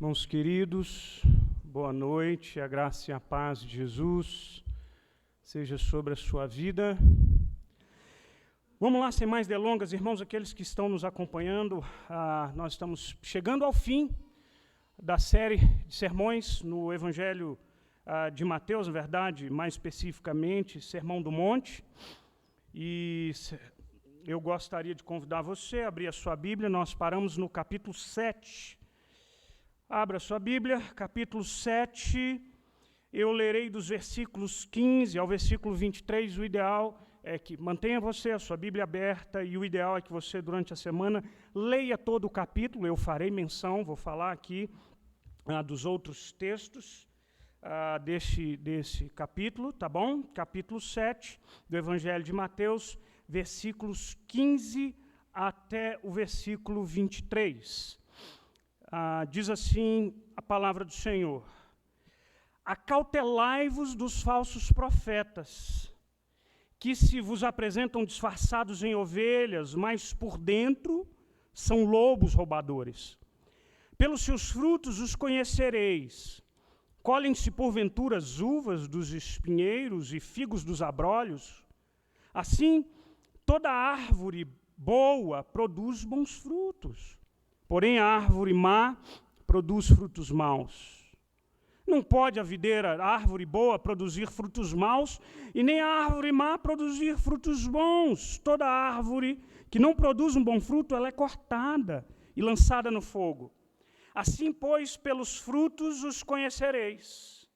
Irmãos queridos, boa noite, a graça e a paz de Jesus seja sobre a sua vida. Vamos lá, sem mais delongas, irmãos, aqueles que estão nos acompanhando, nós estamos chegando ao fim da série de sermões no Evangelho de Mateus, na verdade, mais especificamente, Sermão do Monte, e eu gostaria de convidar você a abrir a sua Bíblia. Nós paramos no capítulo 7. Abra sua Bíblia, capítulo 7, eu lerei dos versículos 15 ao versículo 23, o ideal é que mantenha você a sua Bíblia aberta e o ideal é que você, durante a semana, leia todo o capítulo. Eu farei menção, vou falar aqui dos outros textos desse capítulo, tá bom? Capítulo 7 do Evangelho de Mateus, versículos 15 até o versículo 23. Diz assim a palavra do Senhor: acautelai-vos dos falsos profetas, que se vos apresentam disfarçados em ovelhas, mas por dentro são lobos roubadores. Pelos seus frutos os conhecereis. Colhem-se porventura as uvas dos espinheiros e figos dos abrolhos? Assim, toda árvore boa produz bons frutos. Porém, a árvore má produz frutos maus. Não pode a videira, a árvore boa, produzir frutos maus, e nem a árvore má produzir frutos bons. Toda árvore que não produz um bom fruto, ela é cortada e lançada no fogo. Assim, pois, pelos frutos os conhecereis.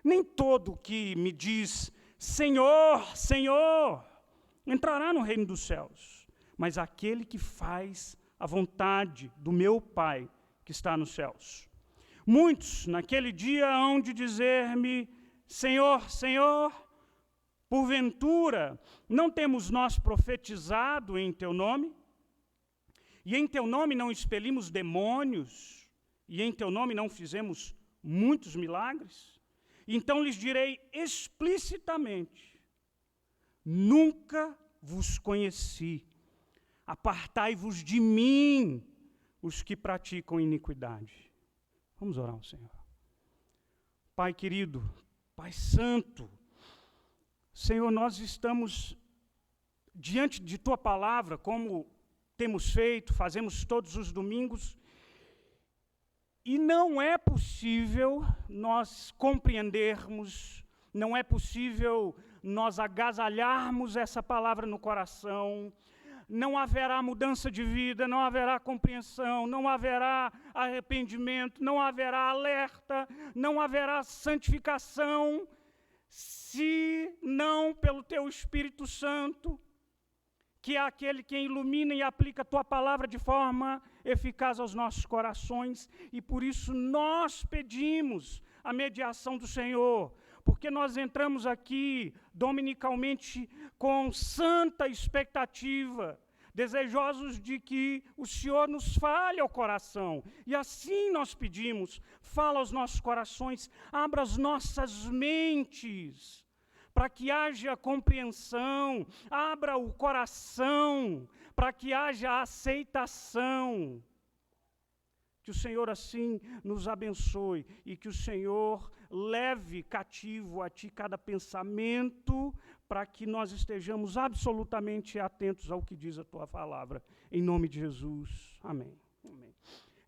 Nem todo que me diz, Senhor, Senhor, entrará no reino dos céus, mas aquele que faz a vontade do meu Pai que está nos céus. Muitos naquele dia hão de dizer-me, Senhor, Senhor, porventura não temos nós profetizado em teu nome? E em teu nome não expelimos demônios? E em teu nome não fizemos muitos milagres? Então lhes direi explicitamente, nunca vos conheci. Apartai-vos de mim, os que praticam iniquidade. Vamos orar ao Senhor. Pai querido, Pai santo, Senhor, nós estamos diante de Tua palavra, como temos feito, fazemos todos os domingos, e não é possível nós compreendermos, não é possível nós agasalharmos essa palavra no coração. Não haverá mudança de vida, não haverá compreensão, não haverá arrependimento, não haverá alerta, não haverá santificação, se não pelo Teu Espírito Santo, que é aquele que ilumina e aplica a Tua palavra de forma eficaz aos nossos corações, e por isso nós pedimos a mediação do Senhor, porque nós entramos aqui dominicalmente com santa expectativa, desejosos de que o Senhor nos fale ao coração. E assim nós pedimos, fala aos nossos corações, abra as nossas mentes, para que haja compreensão, abra o coração, para que haja aceitação. Que o Senhor assim nos abençoe e que o Senhor leve cativo a Ti cada pensamento, para que nós estejamos absolutamente atentos ao que diz a Tua palavra. Em nome de Jesus. Amém. Amém.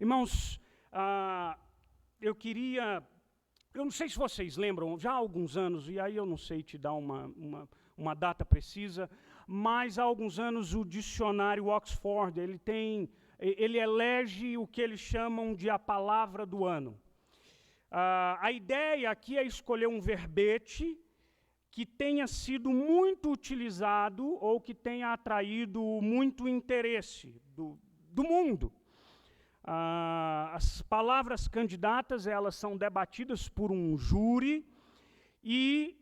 Irmãos, eu não sei se vocês lembram, já há alguns anos, e aí eu não sei te dar uma data precisa, mas há alguns anos o dicionário Oxford, ele elege o que eles chamam de a palavra do ano. A ideia aqui é escolher um verbete que tenha sido muito utilizado ou que tenha atraído muito interesse do mundo. As palavras candidatas, elas são debatidas por um júri e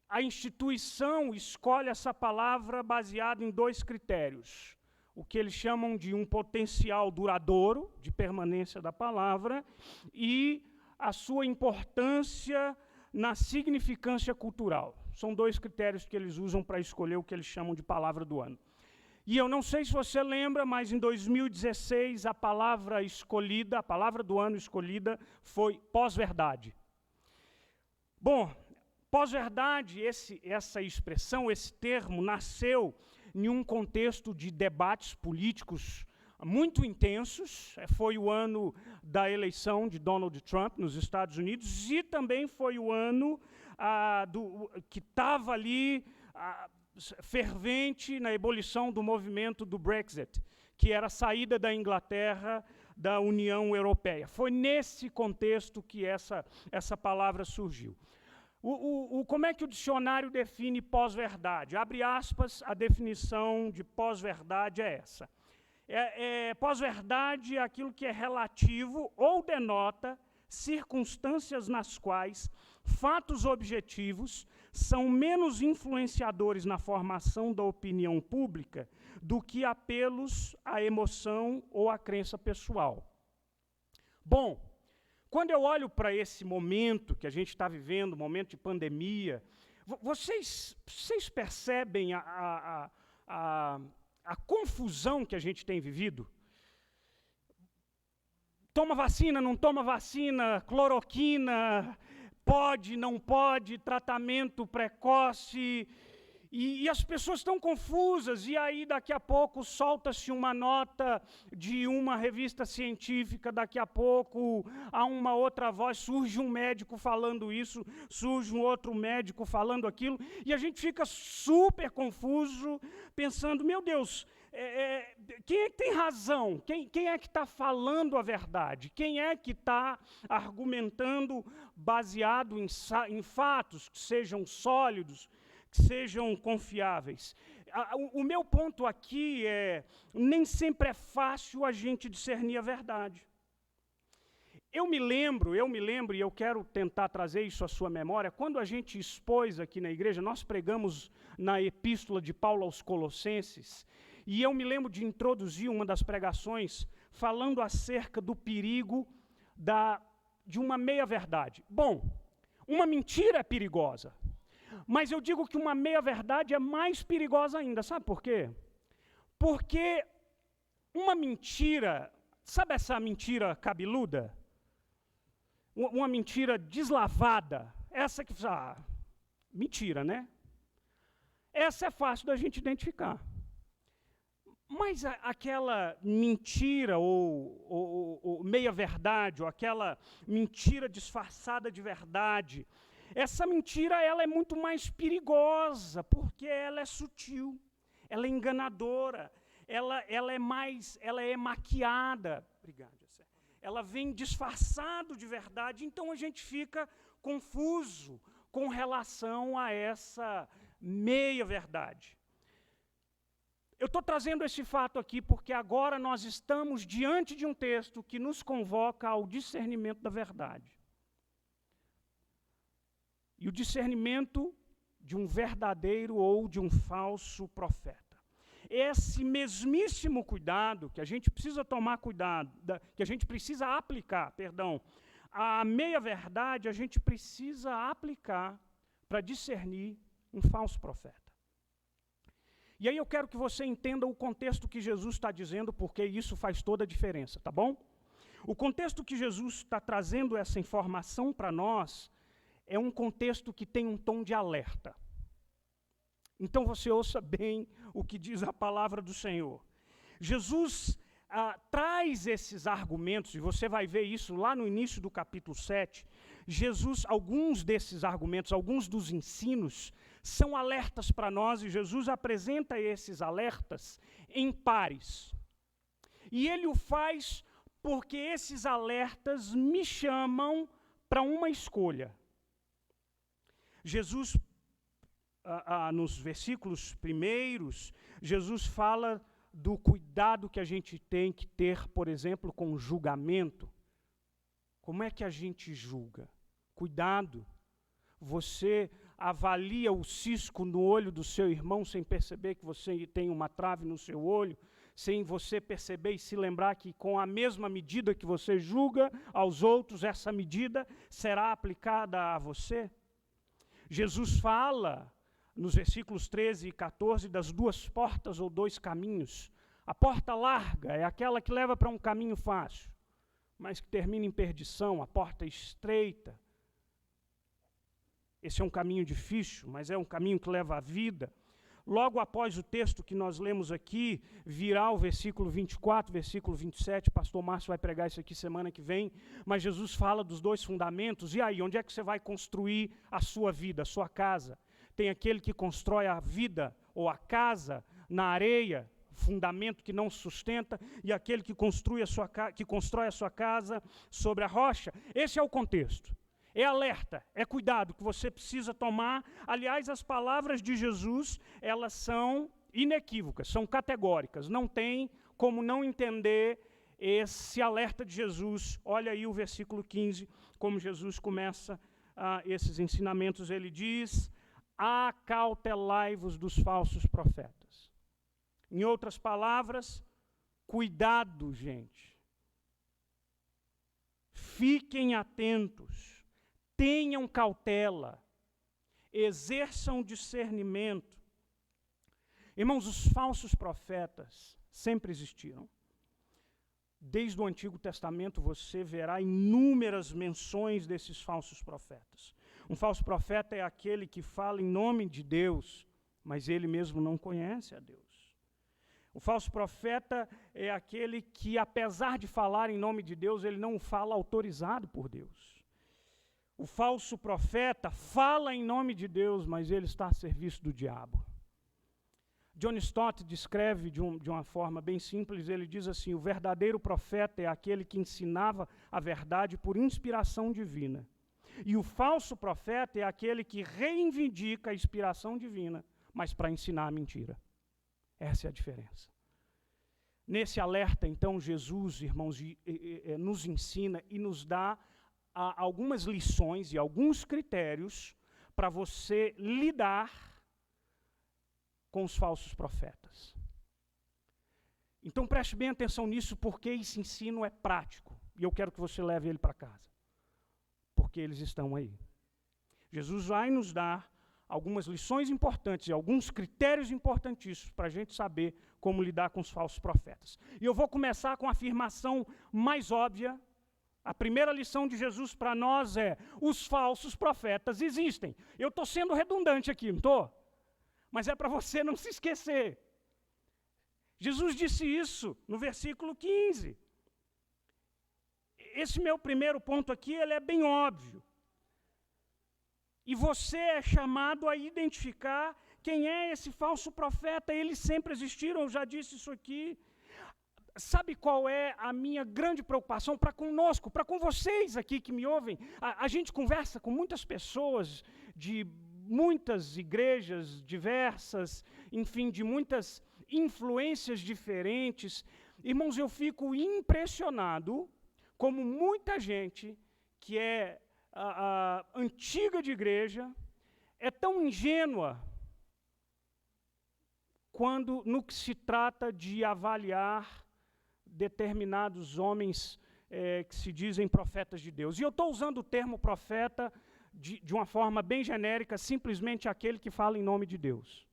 a instituição escolhe essa palavra baseada em 2 critérios. O que eles chamam de um potencial duradouro, de permanência da palavra, e a sua importância na significância cultural. São 2 critérios que eles usam para escolher o que eles chamam de palavra do ano. E eu não sei se você lembra, mas em 2016 a palavra escolhida, a palavra do ano escolhida foi pós-verdade. Bom, pós-verdade, essa expressão, esse termo, nasceu em um contexto de debates políticos muito intensos. Foi o ano da eleição de Donald Trump nos Estados Unidos e também foi o ano que estava ali fervente na ebulição do movimento do Brexit, que era a saída da Inglaterra da União Europeia. Foi nesse contexto que essa palavra surgiu. Como é que o dicionário define pós-verdade? Abre aspas, a definição de pós-verdade é essa. Pós-verdade é aquilo que é relativo ou denota circunstâncias nas quais fatos objetivos são menos influenciadores na formação da opinião pública do que apelos à emoção ou à crença pessoal. Bom, quando eu olho para esse momento que a gente está vivendo, momento de pandemia, vocês percebem a confusão que a gente tem vivido? Toma vacina, não toma vacina, cloroquina, pode, não pode, tratamento precoce, e as pessoas estão confusas, e aí daqui a pouco solta-se uma nota de uma revista científica, daqui a pouco há uma outra voz, surge um médico falando isso, surge um outro médico falando aquilo, e a gente fica super confuso, pensando, meu Deus, quem é que tem razão? Quem é que está falando a verdade? Quem é que está argumentando baseado em fatos que sejam sólidos, que sejam confiáveis? O meu ponto aqui nem sempre é fácil a gente discernir a verdade. Eu me lembro, e eu quero tentar trazer isso à sua memória, quando a gente expôs aqui na igreja, nós pregamos na epístola de Paulo aos Colossenses, e eu me lembro de introduzir uma das pregações falando acerca do perigo de uma meia-verdade. Bom, uma mentira é perigosa, mas eu digo que uma meia-verdade é mais perigosa ainda. Sabe por quê? Porque uma mentira, sabe essa mentira cabeluda? Uma mentira deslavada, essa que, mentira, né? Essa é fácil da gente identificar. Mas aquela mentira ou meia-verdade, ou aquela mentira disfarçada de verdade, essa mentira ela é muito mais perigosa, porque ela é sutil, ela é enganadora, ela é maquiada. Obrigado, Jessé. Ela vem disfarçado de verdade, então a gente fica confuso com relação a essa meia-verdade. Eu estou trazendo esse fato aqui porque agora nós estamos diante de um texto que nos convoca ao discernimento da verdade. E o discernimento de um verdadeiro ou de um falso profeta. Esse mesmíssimo cuidado que a gente precisa tomar cuidado, que a gente precisa aplicar, a meia-verdade a gente precisa aplicar para discernir um falso profeta. E aí eu quero que você entenda o contexto que Jesus está dizendo, porque isso faz toda a diferença, tá bom? O contexto que Jesus está trazendo essa informação para nós é um contexto que tem um tom de alerta. Então você ouça bem o que diz a palavra do Senhor. Jesus traz esses argumentos, e você vai ver isso lá no início do capítulo 7, alguns desses argumentos, alguns dos ensinos, são alertas para nós, e Jesus apresenta esses alertas em pares. E ele o faz porque esses alertas me chamam para uma escolha. Jesus, nos versículos primeiros, Jesus fala do cuidado que a gente tem que ter, por exemplo, com o julgamento. Como é que a gente julga? Cuidado. Você avalia o cisco no olho do seu irmão sem perceber que você tem uma trave no seu olho, sem você perceber e se lembrar que com a mesma medida que você julga aos outros, essa medida será aplicada a você. Jesus fala nos versículos 13 e 14, das duas portas ou dois caminhos. A porta larga é aquela que leva para um caminho fácil, mas que termina em perdição. A porta estreita, esse é um caminho difícil, mas é um caminho que leva à vida. Logo após o texto que nós lemos aqui, virá o versículo 24, versículo 27, pastor Márcio vai pregar isso aqui semana que vem, mas Jesus fala dos dois fundamentos. E aí, onde é que você vai construir a sua vida, a sua casa? Tem aquele que constrói a vida ou a casa na areia, fundamento que não sustenta, e aquele que constrói a sua casa sobre a rocha. Esse é o contexto. É alerta, é cuidado que você precisa tomar. Aliás, as palavras de Jesus, elas são inequívocas, são categóricas. Não tem como não entender esse alerta de Jesus. Olha aí o versículo 15, como Jesus começa esses ensinamentos. Ele diz: acautelai-vos dos falsos profetas. Em outras palavras, cuidado, gente. Fiquem atentos. Tenham cautela, exerçam discernimento. Irmãos, os falsos profetas sempre existiram. Desde o Antigo Testamento você verá inúmeras menções desses falsos profetas. Um falso profeta é aquele que fala em nome de Deus, mas ele mesmo não conhece a Deus. O falso profeta é aquele que, apesar de falar em nome de Deus, ele não fala autorizado por Deus. O falso profeta fala em nome de Deus, mas ele está a serviço do diabo. John Stott descreve de uma forma bem simples, ele diz assim: o verdadeiro profeta é aquele que ensinava a verdade por inspiração divina. E o falso profeta é aquele que reivindica a inspiração divina, mas para ensinar a mentira. Essa é a diferença. Nesse alerta, então, Jesus, irmãos, nos ensina e nos dá algumas lições e alguns critérios para você lidar com os falsos profetas. Então preste bem atenção nisso, porque esse ensino é prático, e eu quero que você leve ele para casa, porque eles estão aí. Jesus vai nos dar algumas lições importantes e alguns critérios importantíssimos para a gente saber como lidar com os falsos profetas. E eu vou começar com a afirmação mais óbvia. A primeira lição de Jesus para nós é: os falsos profetas existem. Eu estou sendo redundante aqui, não estou? Mas é para você não se esquecer. Jesus disse isso no versículo 15. Esse meu primeiro ponto aqui, ele é bem óbvio. E você é chamado a identificar quem é esse falso profeta. Eles sempre existiram, eu já disse isso aqui. Sabe qual é a minha grande preocupação para conosco, para com vocês aqui que me ouvem? A gente conversa com muitas pessoas de muitas igrejas diversas, enfim, de muitas influências diferentes. Irmãos, eu fico impressionado como muita gente que é antiga de igreja é tão ingênua quando no que se trata de avaliar determinados homens que se dizem profetas de Deus. E eu estou usando o termo profeta de uma forma bem genérica, simplesmente aquele que fala em nome de Deus.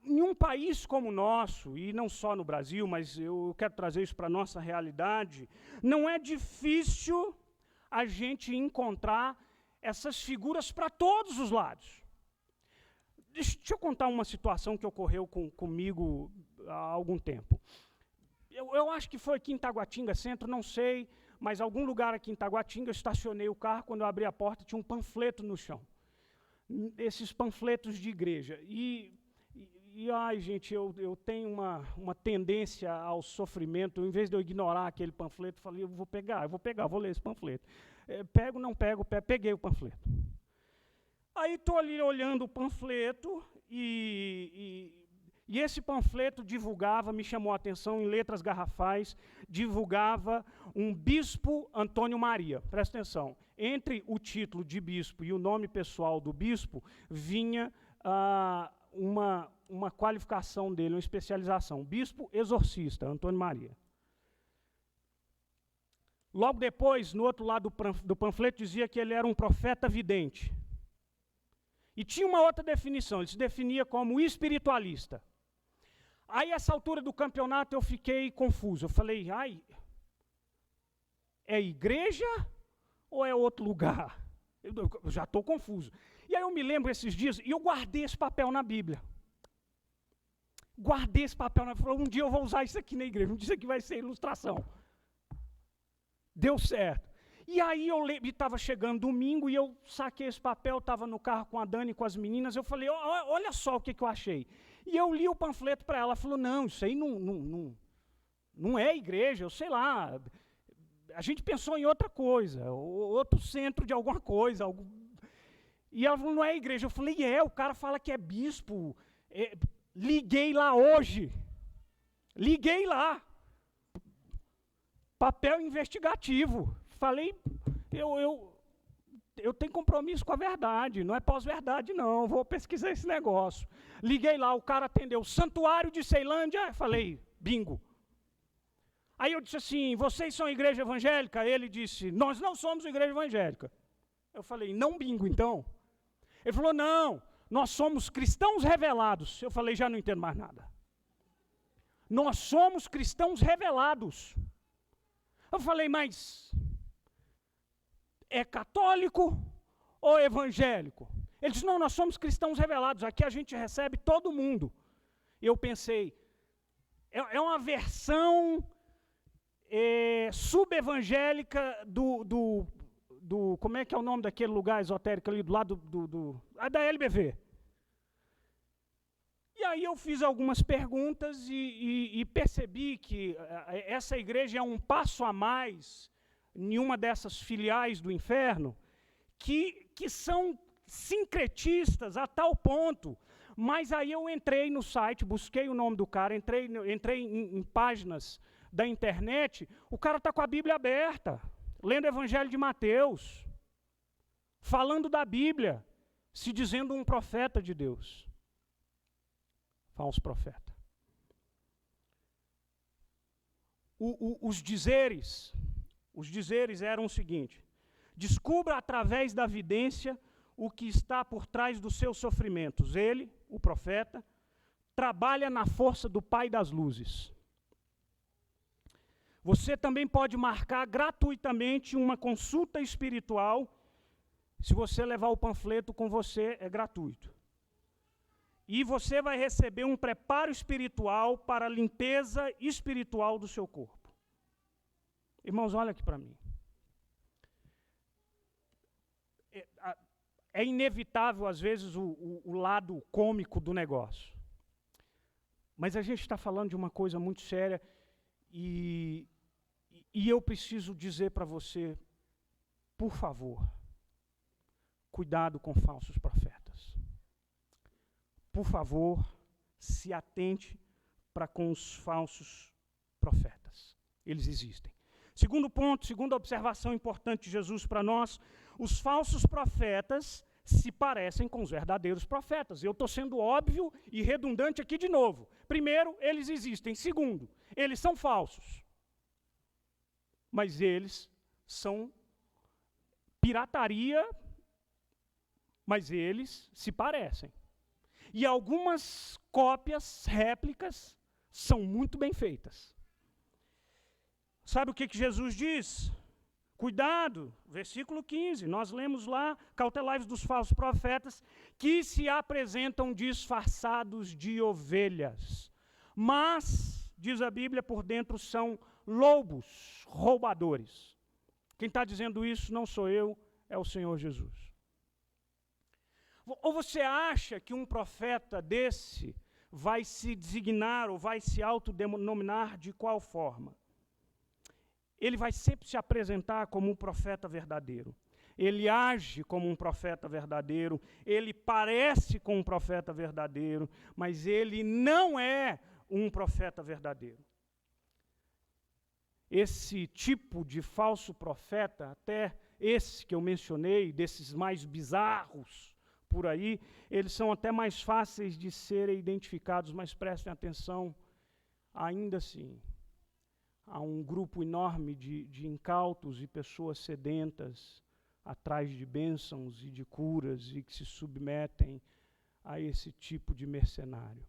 Em um país como o nosso, e não só no Brasil, mas eu quero trazer isso para a nossa realidade, não é difícil a gente encontrar essas figuras para todos os lados. Deixa eu contar uma situação que ocorreu comigo há algum tempo. Eu acho que foi aqui em Taguatinga Centro, não sei, mas algum lugar aqui em Taguatinga, eu estacionei o carro, quando eu abri a porta tinha um panfleto no chão. Esses panfletos de igreja. Ai, gente, eu tenho uma tendência ao sofrimento. Em vez de eu ignorar aquele panfleto, falei, eu vou ler esse panfleto. Pego, não pego, peguei o panfleto. Aí estou ali olhando o panfleto e esse panfleto divulgava, me chamou a atenção em letras garrafais, divulgava um bispo Antônio Maria. Presta atenção, entre o título de bispo e o nome pessoal do bispo, vinha uma qualificação dele, uma especialização, bispo exorcista, Antônio Maria. Logo depois, no outro lado do panfleto, dizia que ele era um profeta vidente. E tinha uma outra definição, ele se definia como espiritualista. Aí, essa altura do campeonato, eu fiquei confuso. Eu falei, é igreja ou é outro lugar? Eu já estou confuso. E aí eu me lembro esses dias, e eu guardei esse papel na Bíblia. Guardei esse papel na Bíblia. Um dia eu vou usar isso aqui na igreja, um dia isso aqui vai ser ilustração. Deu certo. E aí eu estava chegando domingo, e eu saquei esse papel, estava no carro com a Dani, com as meninas, eu falei, olha só o que eu achei. E eu li o panfleto para ela, ela falou, não, isso aí não é igreja, eu sei lá, a gente pensou em outra coisa, outro centro de alguma coisa. E ela falou, não é igreja. Eu falei, o cara fala que é bispo. Liguei lá hoje. Liguei lá. Papel investigativo. Falei, eu tenho compromisso com a verdade, não é pós-verdade não, vou pesquisar esse negócio. Liguei lá, o cara atendeu, Santuário de Ceilândia, falei, bingo. Aí eu disse assim, vocês são igreja evangélica? Ele disse, nós não somos igreja evangélica. Eu falei, não bingo então? Ele falou, não, nós somos cristãos revelados. Eu falei, já não entendo mais nada. Nós somos cristãos revelados. Eu falei, mas é católico ou evangélico? Ele disse, não, nós somos cristãos revelados, aqui a gente recebe todo mundo. Eu pensei, é uma versão subevangélica do como é que é o nome daquele lugar esotérico ali do lado da LBV. E aí eu fiz algumas perguntas e percebi que essa igreja é um passo a mais em uma dessas filiais do inferno, que são sincretistas a tal ponto. Mas aí eu entrei no site, busquei o nome do cara, entrei em páginas da internet, o cara está com a Bíblia aberta, lendo o Evangelho de Mateus, falando da Bíblia, se dizendo um profeta de Deus. Falso profeta. Os dizeres eram o seguinte: descubra através da vidência o que está por trás dos seus sofrimentos. Ele, o profeta, trabalha na força do Pai das luzes. Você também pode marcar gratuitamente uma consulta espiritual. Se você levar o panfleto com você, é gratuito. E você vai receber um preparo espiritual para a limpeza espiritual do seu corpo. Irmãos, olha aqui para mim. É inevitável, às vezes, o lado cômico do negócio. Mas a gente está falando de uma coisa muito séria e eu preciso dizer para você, por favor, cuidado com falsos profetas. Por favor, se atente para com os falsos profetas. Eles existem. Segundo ponto, segunda observação importante de Jesus para nós, os falsos profetas se parecem com os verdadeiros profetas. Eu estou sendo óbvio e redundante aqui de novo. Primeiro, eles existem. Segundo, eles são falsos. Mas eles são pirataria, mas eles se parecem. E algumas cópias, réplicas, são muito bem feitas. Sabe o que Jesus diz? Cuidado, versículo 15, nós lemos lá, cautelai-vos dos falsos profetas, que se apresentam disfarçados de ovelhas, mas, diz a Bíblia, por dentro são lobos, roubadores. Quem está dizendo isso não sou eu, é o Senhor Jesus. Ou você acha que um profeta desse vai se designar ou vai se autodenominar de qual forma? Ele vai sempre se apresentar como um profeta verdadeiro. Ele age como um profeta verdadeiro, ele parece com um profeta verdadeiro, mas ele não é um profeta verdadeiro. Esse tipo de falso profeta, até esse que eu mencionei, desses mais bizarros por aí, eles são até mais fáceis de serem identificados, mas prestem atenção, ainda assim. Há um grupo enorme de incautos e pessoas sedentas atrás de bênçãos e de curas e que se submetem a esse tipo de mercenário,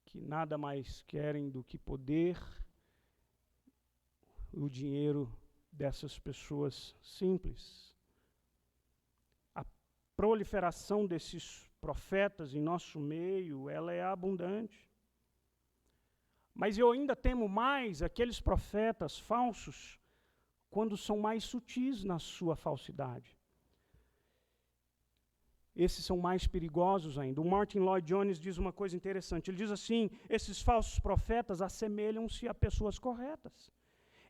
que nada mais querem do que poder, o dinheiro dessas pessoas simples. A proliferação desses profetas em nosso meio, ela é abundante. Mas eu ainda temo mais aqueles profetas falsos quando são mais sutis na sua falsidade. Esses são mais perigosos ainda. O Martin Lloyd Jones diz uma coisa interessante. Ele diz assim: esses falsos profetas assemelham-se a pessoas corretas.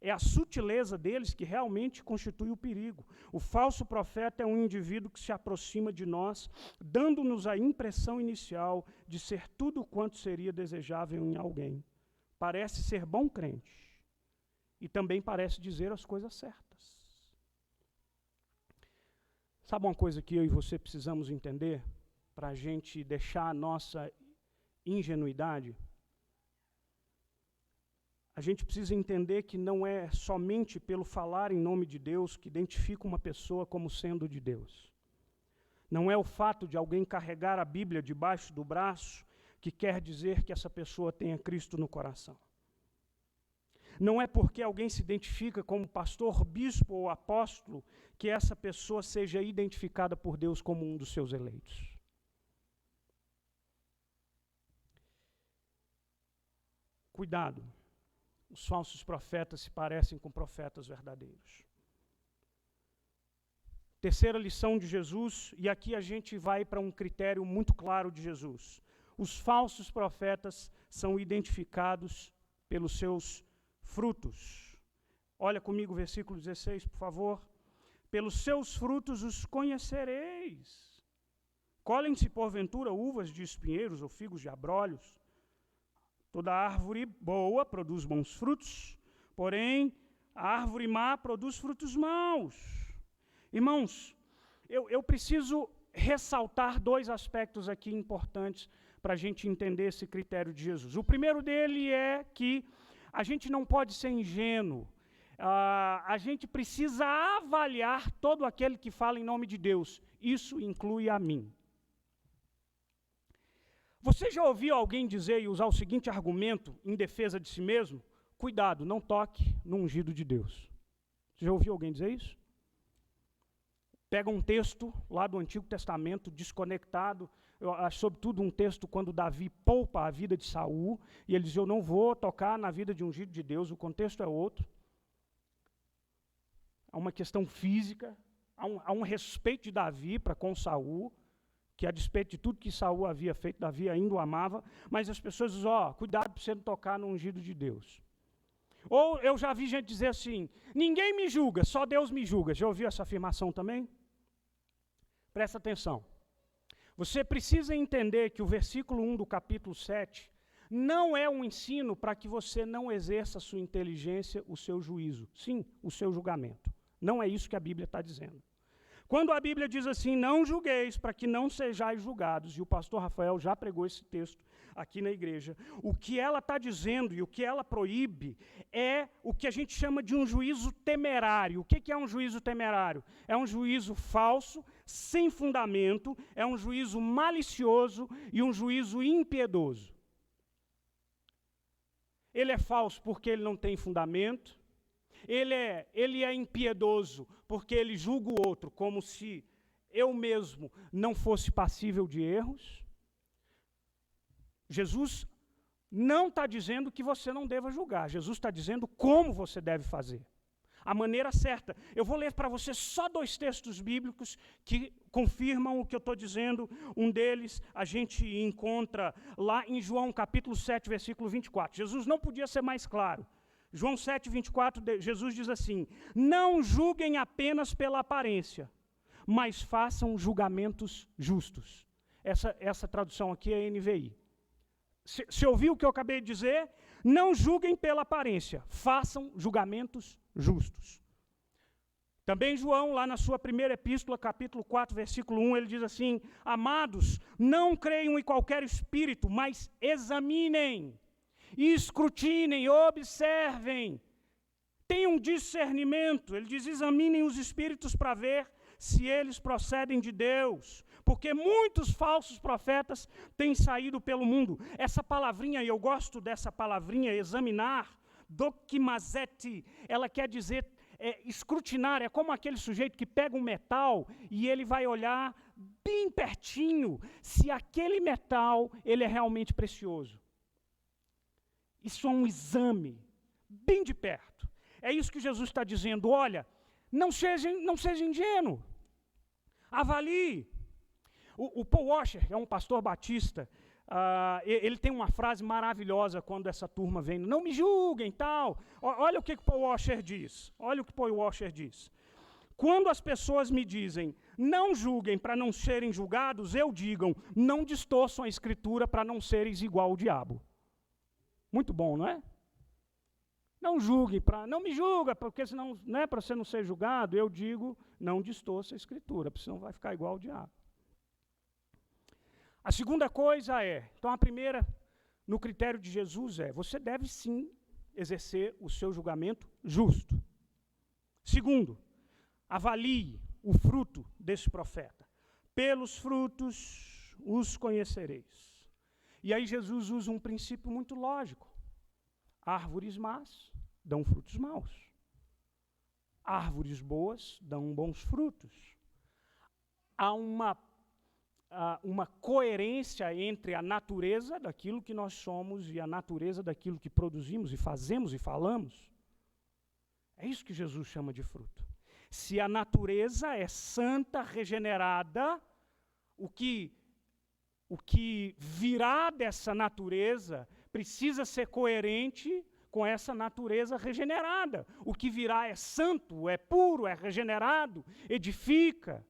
É a sutileza deles que realmente constitui o perigo. O falso profeta é um indivíduo que se aproxima de nós, dando-nos a impressão inicial de ser tudo quanto seria desejável em alguém. Parece ser bom crente e também parece dizer as coisas certas. Sabe uma coisa que eu e você precisamos entender para a gente deixar a nossa ingenuidade? A gente precisa entender que não é somente pelo falar em nome de Deus que identifica uma pessoa como sendo de Deus. Não é o fato de alguém carregar a Bíblia debaixo do braço que quer dizer que essa pessoa tenha Cristo no coração. Não é porque alguém se identifica como pastor, bispo ou apóstolo que essa pessoa seja identificada por Deus como um dos seus eleitos. Cuidado. Os falsos profetas se parecem com profetas verdadeiros. Terceira lição de Jesus, e aqui a gente vai para um critério muito claro de Jesus. Os falsos profetas são identificados pelos seus frutos. Olha comigo o versículo 16, por favor. Pelos seus frutos os conhecereis. Colhem-se porventura uvas de espinheiros ou figos de abrolhos? Toda árvore boa produz bons frutos, porém a árvore má produz frutos maus. Irmãos, eu preciso ressaltar dois aspectos aqui importantes para a gente entender esse critério de Jesus. O primeiro dele é que a gente não pode ser ingênuo. A gente precisa avaliar todo aquele que fala em nome de Deus. Isso inclui a mim. Você já ouviu alguém dizer e usar o seguinte argumento em defesa de si mesmo? Cuidado, não toque no ungido de Deus. Você já ouviu alguém dizer isso? Pega um texto lá do Antigo Testamento, desconectado, sobretudo um texto quando Davi poupa a vida de Saul, e ele diz: eu não vou tocar na vida de ungido de Deus, o contexto é outro. Há uma questão física, há um respeito de Davi para com Saul, que a despeito de tudo que Saul havia feito, Davi ainda o amava, mas as pessoas dizem: cuidado para você não tocar no ungido de Deus. Ou eu já vi gente dizer assim: ninguém me julga, só Deus me julga. Já ouviu essa afirmação também? Presta atenção. Você precisa entender que o versículo 1 do capítulo 7 não é um ensino para que você não exerça a sua inteligência, o seu juízo. Sim, o seu julgamento. Não é isso que a Bíblia está dizendo. Quando a Bíblia diz assim: não julgueis para que não sejais julgados, e o pastor Rafael já pregou esse texto aqui na igreja, o que ela está dizendo e o que ela proíbe é o que a gente chama de um juízo temerário. O que é um juízo temerário? É um juízo falso, sem fundamento, é um juízo malicioso e um juízo impiedoso. Ele é falso porque ele não tem fundamento. Ele é impiedoso porque ele julga o outro como se eu mesmo não fosse passível de erros. Jesus não está dizendo que você não deva julgar. Jesus está dizendo como você deve fazer. A maneira certa. Eu vou ler para você só 2 textos bíblicos que confirmam o que eu estou dizendo. Um deles a gente encontra lá em João capítulo 7, versículo 24. Jesus não podia ser mais claro. João 7, 24, Jesus diz assim: não julguem apenas pela aparência, mas façam julgamentos justos. Essa tradução aqui é NVI. Se ouviu o que eu acabei de dizer? Não julguem pela aparência, façam julgamentos justos. Também João, lá na sua primeira epístola, capítulo 4, versículo 1, ele diz assim: amados, não creiam em qualquer espírito, mas examinem, escrutinem, observem. Tenham tenham discernimento. Ele diz, examinem os espíritos para ver se eles procedem de Deus, porque muitos falsos profetas têm saído pelo mundo. Essa palavrinha, e eu gosto dessa palavrinha, examinar, dokimazete, ela quer dizer escrutinar, é como aquele sujeito que pega um metal e ele vai olhar bem pertinho se aquele metal ele é realmente precioso. Isso é um exame, bem de perto. É isso que Jesus está dizendo, olha, não seja ingênuo, avalie. O Paul Washer, é um pastor batista, ele tem uma frase maravilhosa quando essa turma vem, não me julguem, tal. Olha o que o Paul Washer diz, olha o que Paul Washer diz. Quando as pessoas me dizem, não julguem para não serem julgados, eu digo, não distorçam a Escritura para não seres igual ao diabo. Muito bom, não é? Não julgue, não me julga, porque senão, né, para você não ser julgado, eu digo, não distorça a Escritura, porque senão vai ficar igual ao diabo. A segunda coisa então a primeira, no critério de Jesus você deve sim exercer o seu julgamento justo. Segundo, avalie o fruto desse profeta. Pelos frutos os conhecereis. E aí Jesus usa um princípio muito lógico. Árvores más dão frutos maus. Árvores boas dão bons frutos. Há uma coerência entre a natureza daquilo que nós somos e a natureza daquilo que produzimos e fazemos e falamos. É isso que Jesus chama de fruto. Se a natureza é santa, regenerada, o que virá dessa natureza precisa ser coerente com essa natureza regenerada. O que virá é santo, é puro, é regenerado, edifica,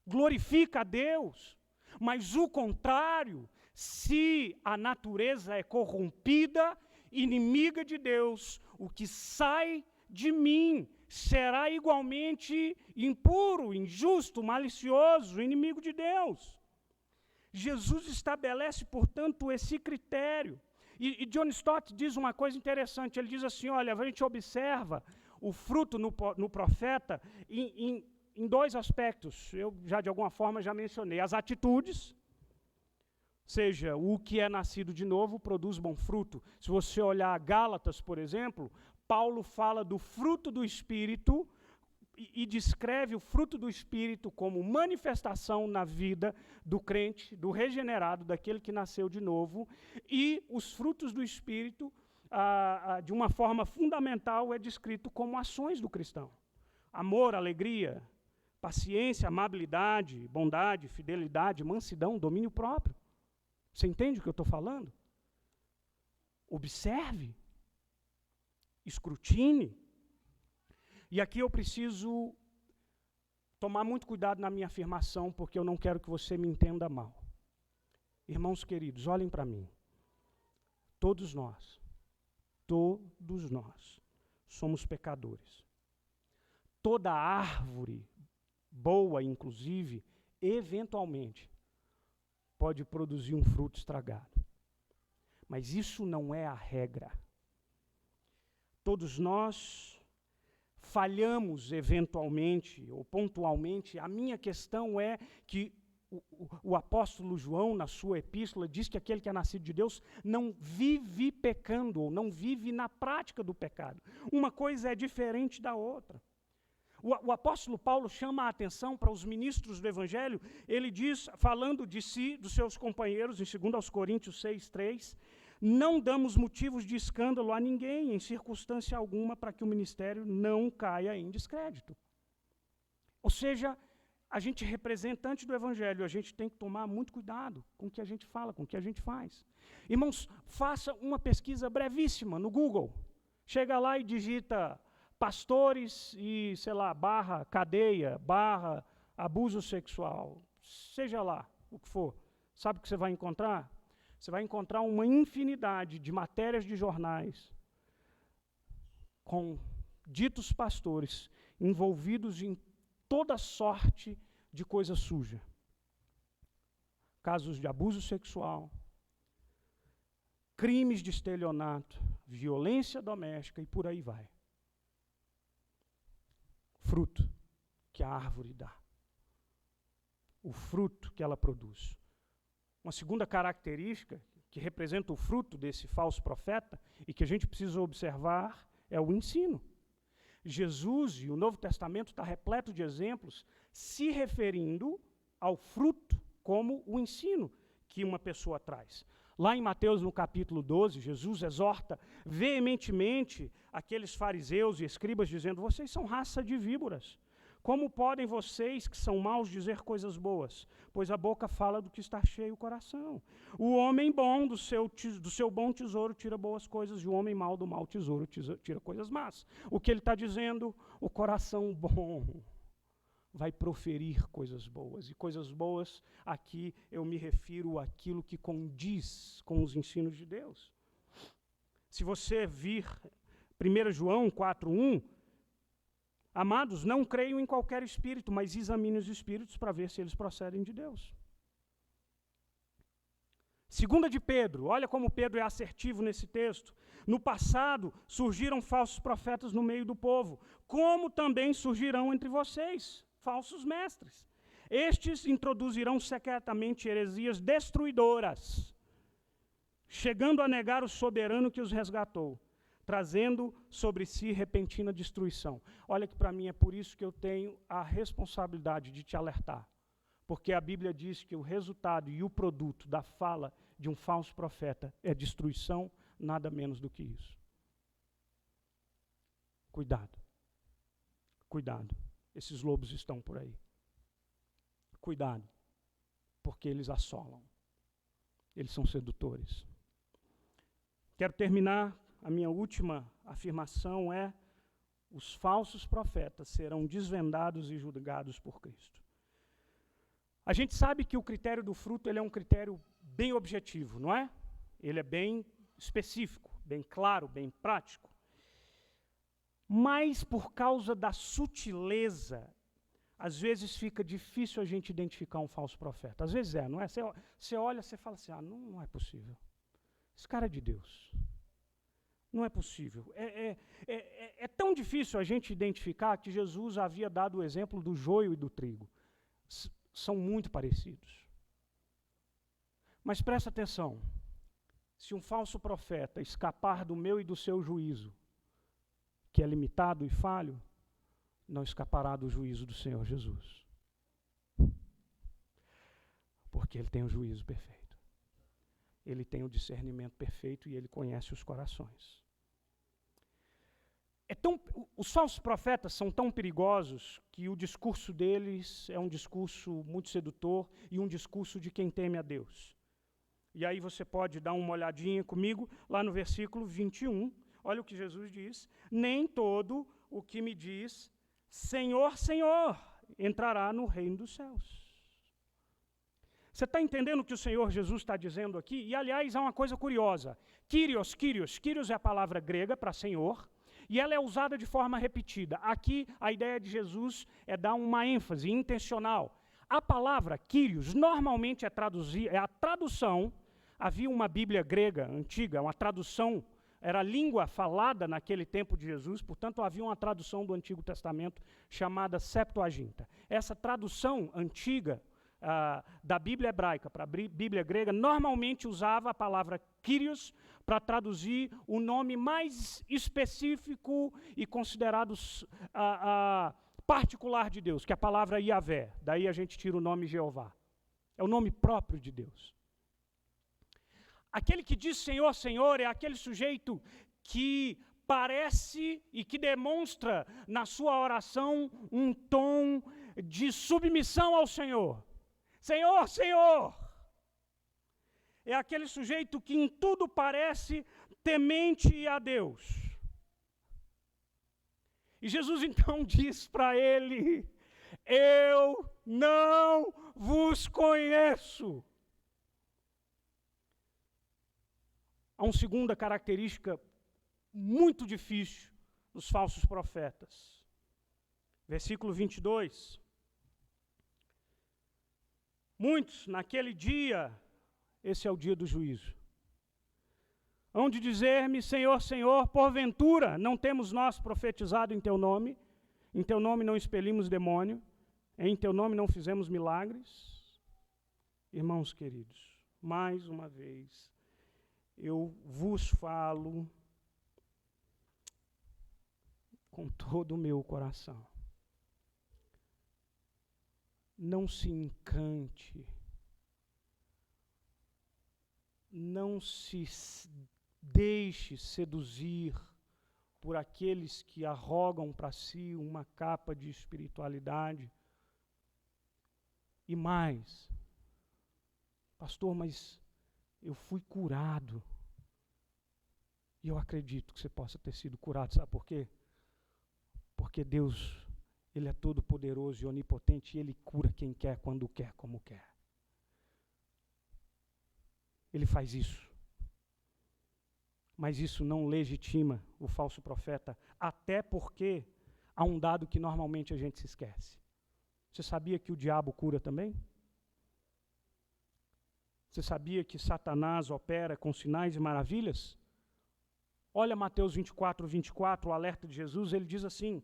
glorifica a Deus. Mas o contrário, se a natureza é corrompida, inimiga de Deus, o que sai de mim será igualmente impuro, injusto, malicioso, inimigo de Deus. Jesus estabelece, portanto, esse critério. E John Stott diz uma coisa interessante, ele diz assim, olha, a gente observa o fruto no profeta em dois aspectos, eu já de alguma forma já mencionei, as atitudes, ou seja, o que é nascido de novo produz bom fruto. Se você olhar Gálatas, por exemplo, Paulo fala do fruto do Espírito e descreve o fruto do Espírito como manifestação na vida do crente, do regenerado, daquele que nasceu de novo, e os frutos do Espírito, de uma forma fundamental, é descrito como ações do cristão. Amor, alegria, paciência, amabilidade, bondade, fidelidade, mansidão, domínio próprio. Você entende o que eu estou falando? Observe, escrutine. E aqui eu preciso tomar muito cuidado na minha afirmação, porque eu não quero que você me entenda mal. Irmãos queridos, olhem para mim. Todos nós somos pecadores. Toda árvore boa, inclusive, eventualmente, pode produzir um fruto estragado. Mas isso não é a regra. Todos nós falhamos eventualmente ou pontualmente. A minha questão é que o apóstolo João, na sua epístola, diz que aquele que é nascido de Deus não vive pecando, ou não vive na prática do pecado. Uma coisa é diferente da outra. O apóstolo Paulo chama a atenção para os ministros do Evangelho, ele diz, falando de si, dos seus companheiros, em 2 Coríntios 6:3, não damos motivos de escândalo a ninguém, em circunstância alguma, para que o ministério não caia em descrédito. Ou seja, a gente representante do Evangelho, a gente tem que tomar muito cuidado com o que a gente fala, com o que a gente faz. Irmãos, faça uma pesquisa brevíssima no Google. Chega lá e digita pastores e, sei lá, /cadeia, /abuso sexual, seja lá o que for. Sabe o que você vai encontrar? Você vai encontrar uma infinidade de matérias de jornais com ditos pastores envolvidos em toda sorte de coisa suja. Casos de abuso sexual, crimes de estelionato, violência doméstica e por aí vai. fruto que a árvore dá. O fruto que ela produz. Uma segunda característica que representa o fruto desse falso profeta e que a gente precisa observar é o ensino. Jesus e o Novo Testamento está repleto de exemplos se referindo ao fruto como o ensino que uma pessoa traz. Lá em Mateus, no capítulo 12, Jesus exorta veementemente aqueles fariseus e escribas, dizendo: vocês são raça de víboras. Como podem vocês, que são maus, dizer coisas boas? Pois a boca fala do que está cheio o coração. O homem bom do seu bom tesouro tira boas coisas, e o homem mau do mau tesouro tira coisas más. O que ele está dizendo? O coração bom vai proferir coisas boas. E coisas boas, aqui eu me refiro àquilo que condiz com os ensinos de Deus. Se você vir 1 João 4:1, amados, não creiam em qualquer espírito, mas examine os espíritos para ver se eles procedem de Deus. 2 de Pedro, olha como Pedro é assertivo nesse texto. No passado, surgiram falsos profetas no meio do povo, como também surgirão entre vocês falsos mestres. Estes introduzirão secretamente heresias destruidoras, chegando a negar o soberano que os resgatou, trazendo sobre si repentina destruição. Olha que para mim é por isso que eu tenho a responsabilidade de te alertar. Porque a Bíblia diz que o resultado e o produto da fala de um falso profeta é destruição, nada menos do que isso. Cuidado. Cuidado. Esses lobos estão por aí. Cuidado. Porque eles assolam. Eles são sedutores. Quero terminar. A minha última afirmação é: os falsos profetas serão desvendados e julgados por Cristo. A gente sabe que o critério do fruto ele é um critério bem objetivo, não é? Ele é bem específico, bem claro, bem prático. Mas por causa da sutileza, às vezes fica difícil a gente identificar um falso profeta. Às vezes não é? Você olha, você fala assim: não é possível. Esse cara é de Deus. Não é possível. É tão difícil a gente identificar que Jesus havia dado o exemplo do joio e do trigo. São muito parecidos. Mas presta atenção. Se um falso profeta escapar do meu e do seu juízo, que é limitado e falho, não escapará do juízo do Senhor Jesus. Porque ele tem o juízo perfeito. Ele tem o discernimento perfeito e ele conhece os corações. Os falsos profetas são tão perigosos que o discurso deles é um discurso muito sedutor e um discurso de quem teme a Deus. E aí você pode dar uma olhadinha comigo lá no versículo 21. Olha o que Jesus diz: nem todo o que me diz Senhor, Senhor, entrará no reino dos céus. Você está entendendo o que o Senhor Jesus está dizendo aqui? E, aliás, há uma coisa curiosa. Kyrios é a palavra grega para Senhor, e ela é usada de forma repetida. Aqui, a ideia de Jesus é dar uma ênfase intencional. A palavra Kyrios normalmente é a tradução. Havia uma Bíblia grega antiga, uma tradução, era a língua falada naquele tempo de Jesus, portanto, havia uma tradução do Antigo Testamento chamada Septuaginta. Essa tradução antiga da Bíblia hebraica para a Bíblia grega, normalmente usava a palavra Kyrios para traduzir o nome mais específico e considerado particular de Deus, que é a palavra Yahvé. Daí a gente tira o nome Jeová. É o nome próprio de Deus. Aquele que diz Senhor, Senhor é aquele sujeito que parece e que demonstra na sua oração um tom de submissão ao Senhor. Senhor, Senhor! É aquele sujeito que em tudo parece temente a Deus. E Jesus então diz para ele: eu não vos conheço. Há uma segunda característica muito difícil dos falsos profetas. Versículo 22. Muitos, naquele dia, esse é o dia do juízo, hão de dizer-me: Senhor, Senhor, porventura não temos nós profetizado em teu nome, Em teu nome não expelimos demônio, em teu nome não fizemos milagres. Irmãos queridos, mais uma vez, eu vos falo com todo o meu coração. Não se encante, não se deixe seduzir por aqueles que arrogam para si uma capa de espiritualidade. E mais, pastor, mas eu fui curado. E eu acredito que você possa ter sido curado, sabe por quê? Porque Deus, Ele é todo poderoso e onipotente e Ele cura quem quer, quando quer, como quer. Ele faz isso. Mas isso não legitima o falso profeta, até porque há um dado que normalmente a gente se esquece. Você sabia que o diabo cura também? Você sabia que Satanás opera com sinais e maravilhas? Olha Mateus 24, o alerta de Jesus, ele diz assim: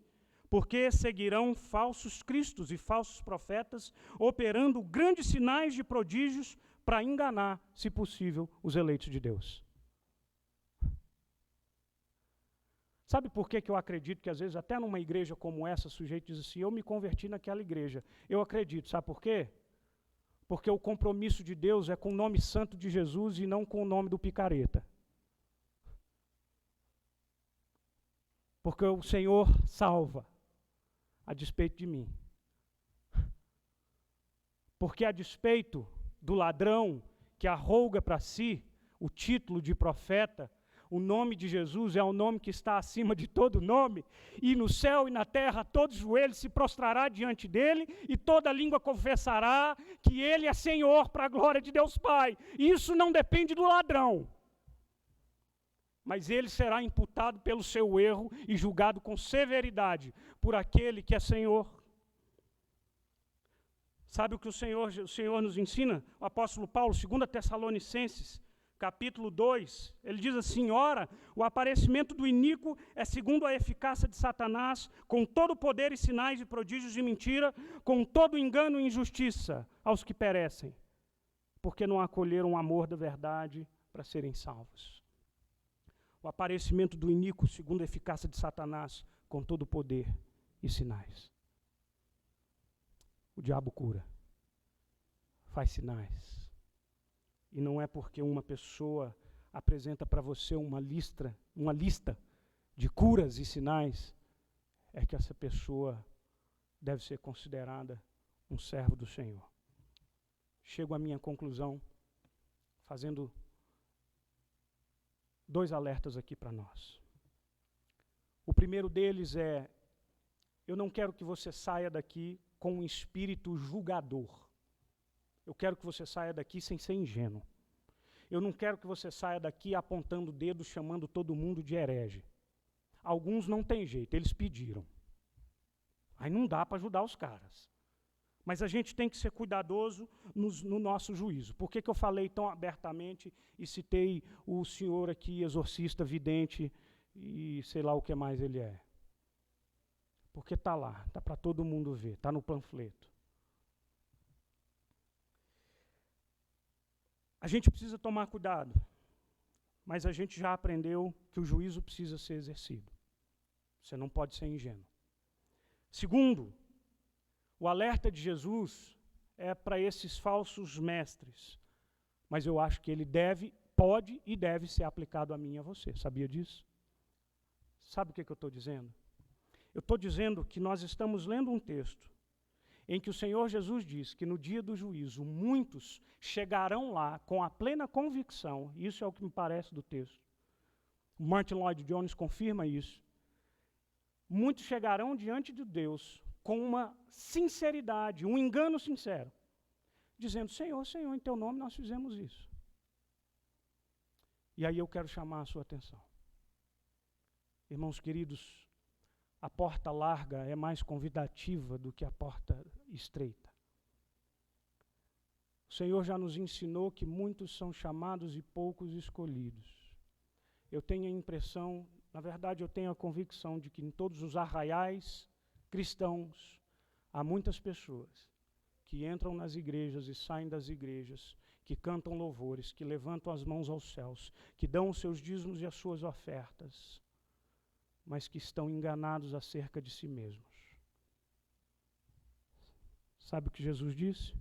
porque seguirão falsos cristos e falsos profetas, operando grandes sinais de prodígios para enganar, se possível, os eleitos de Deus. Sabe por que eu acredito que às vezes até numa igreja como essa, o sujeito diz assim, eu me converti naquela igreja. Eu acredito, sabe por quê? Porque o compromisso de Deus é com o nome santo de Jesus e não com o nome do picareta. Porque o Senhor salva, a despeito de mim. Porque a despeito do ladrão que arroga para si o título de profeta, o nome de Jesus é o nome que está acima de todo nome, e no céu e na terra todo joelho se prostrará diante dele, e toda língua confessará que ele é Senhor para a glória de Deus Pai. Isso não depende do ladrão, mas ele será imputado pelo seu erro e julgado com severidade por aquele que é Senhor. Sabe o que o Senhor nos ensina? O apóstolo Paulo, 2 Tessalonicenses, capítulo 2, ele diz assim, ora, o aparecimento do iníquo é segundo a eficácia de Satanás, com todo poder e sinais e prodígios de mentira, com todo engano e injustiça aos que perecem, porque não acolheram o amor da verdade para serem salvos. O aparecimento do iníquo segundo a eficácia de Satanás, com todo poder e sinais. O diabo cura, faz sinais. E não é porque uma pessoa apresenta para você uma lista de curas e sinais, é que essa pessoa deve ser considerada um servo do Senhor. Chego à minha conclusão, fazendo 2 alertas aqui para nós. O primeiro deles é, eu não quero que você saia daqui com um espírito julgador. Eu quero que você saia daqui sem ser ingênuo. Eu não quero que você saia daqui apontando o dedo, chamando todo mundo de herege. Alguns não tem jeito, eles pediram. Aí não dá para ajudar os caras. Mas a gente tem que ser cuidadoso no nosso juízo. Por que eu falei tão abertamente e citei o senhor aqui, exorcista, vidente e sei lá o que mais ele é? Porque está lá, está para todo mundo ver, está no panfleto. A gente precisa tomar cuidado, mas a gente já aprendeu que o juízo precisa ser exercido. Você não pode ser ingênuo. Segundo, o alerta de Jesus é para esses falsos mestres, mas eu acho que ele pode e deve ser aplicado a mim e a você. Sabia disso? Sabe o que eu estou dizendo? Eu estou dizendo que nós estamos lendo um texto em que o Senhor Jesus diz que no dia do juízo muitos chegarão lá com a plena convicção, isso é o que me parece do texto. Martin Lloyd Jones confirma isso. Muitos chegarão diante de Deus com uma sinceridade, um engano sincero, dizendo, Senhor, Senhor, em teu nome nós fizemos isso. E aí eu quero chamar a sua atenção. Irmãos queridos, a porta larga é mais convidativa do que a porta estreita. O Senhor já nos ensinou que muitos são chamados e poucos escolhidos. Eu tenho a impressão, na verdade eu tenho a convicção de que em todos os arraiais cristãos, há muitas pessoas que entram nas igrejas e saem das igrejas, que cantam louvores, que levantam as mãos aos céus, que dão os seus dízimos e as suas ofertas, mas que estão enganados acerca de si mesmos. Sabe o que Jesus disse?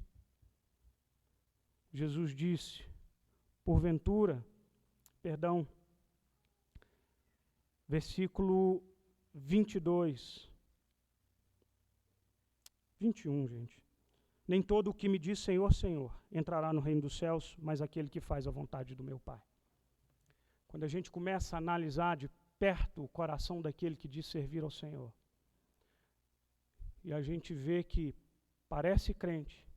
Jesus disse, versículo 22, 21, gente. Nem todo o que me diz Senhor, Senhor, entrará no reino dos céus, mas aquele que faz a vontade do meu Pai. Quando a gente começa a analisar de perto o coração daquele que diz servir ao Senhor, e a gente vê que parece crente,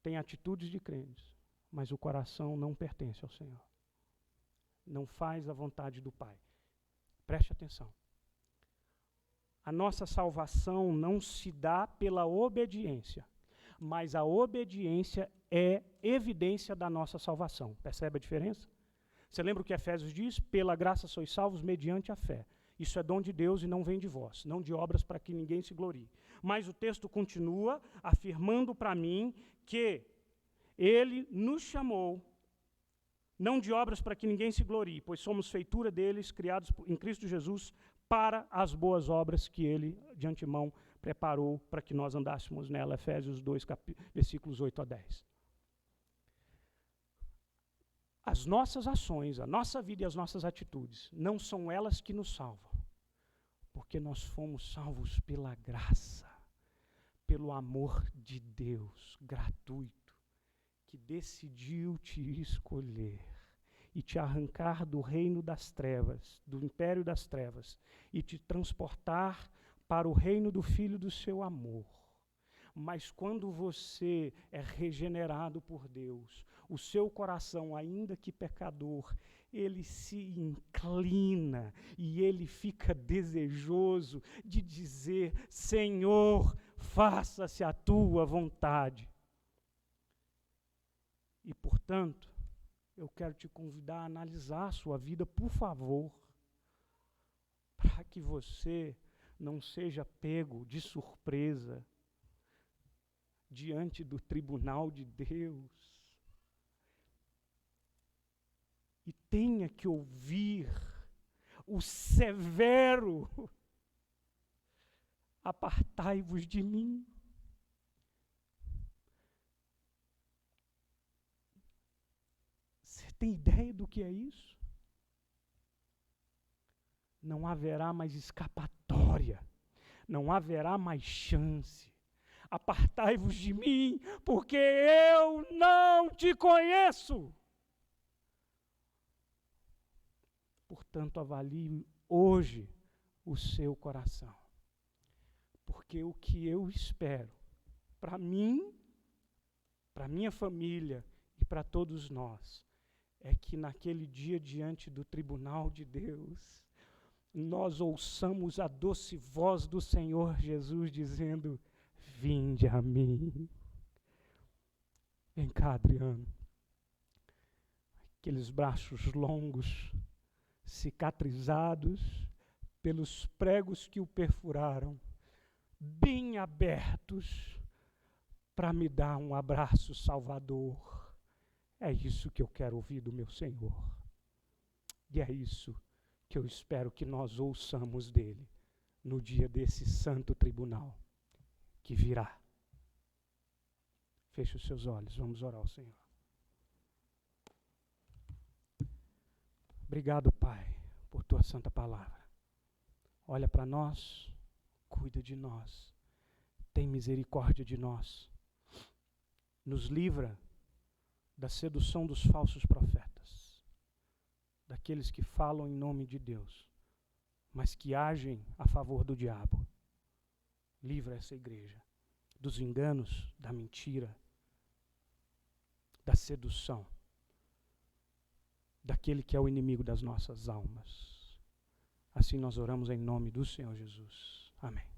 tem atitudes de crentes, mas o coração não pertence ao Senhor. Não faz a vontade do Pai. Preste atenção. A nossa salvação não se dá pela obediência, mas a obediência é evidência da nossa salvação. Percebe a diferença? Você lembra o que Efésios diz? Pela graça sois salvos mediante a fé. Isso é dom de Deus e não vem de vós, não de obras para que ninguém se glorie. Mas o texto continua afirmando para mim que Ele nos chamou, não de obras para que ninguém se glorie, pois somos feitura deles, criados em Cristo Jesus, para as boas obras que Ele, de antemão, preparou para que nós andássemos nela. Efésios 2, versículos 8 a 10. As nossas ações, a nossa vida e as nossas atitudes, não são elas que nos salvam, porque nós fomos salvos pela graça, pelo amor de Deus gratuito, que decidiu te escolher e te arrancar do reino das trevas, do império das trevas, e te transportar para o reino do Filho do seu amor. Mas quando você é regenerado por Deus, o seu coração, ainda que pecador, ele se inclina e ele fica desejoso de dizer: Senhor, faça-se a tua vontade. E, portanto, eu quero te convidar a analisar a sua vida, por favor, para que você não seja pego de surpresa diante do tribunal de Deus e tenha que ouvir o severo: apartai-vos de mim. Você tem ideia do que é isso? Não haverá mais escapatória, não haverá mais chance. Apartai-vos de mim, porque eu não te conheço. Portanto, avalie hoje o seu coração. Porque o que eu espero para mim, para minha família e para todos nós, é que naquele dia diante do tribunal de Deus, nós ouçamos a doce voz do Senhor Jesus dizendo: vinde a mim. Vem cá, Adriano. Aqueles braços longos, cicatrizados pelos pregos que o perfuraram, bem abertos, para me dar um abraço salvador. É isso que eu quero ouvir do meu Senhor. E é isso que eu espero que nós ouçamos dele no dia desse santo tribunal que virá. Feche os seus olhos, vamos orar ao Senhor. Obrigado, Pai, por tua santa palavra. Olha para nós, cuida de nós, tem misericórdia de nós. Nos livra da sedução dos falsos profetas, daqueles que falam em nome de Deus, mas que agem a favor do diabo. Livra essa igreja dos enganos, da mentira, da sedução, daquele que é o inimigo das nossas almas. Assim nós oramos em nome do Senhor Jesus. Amém.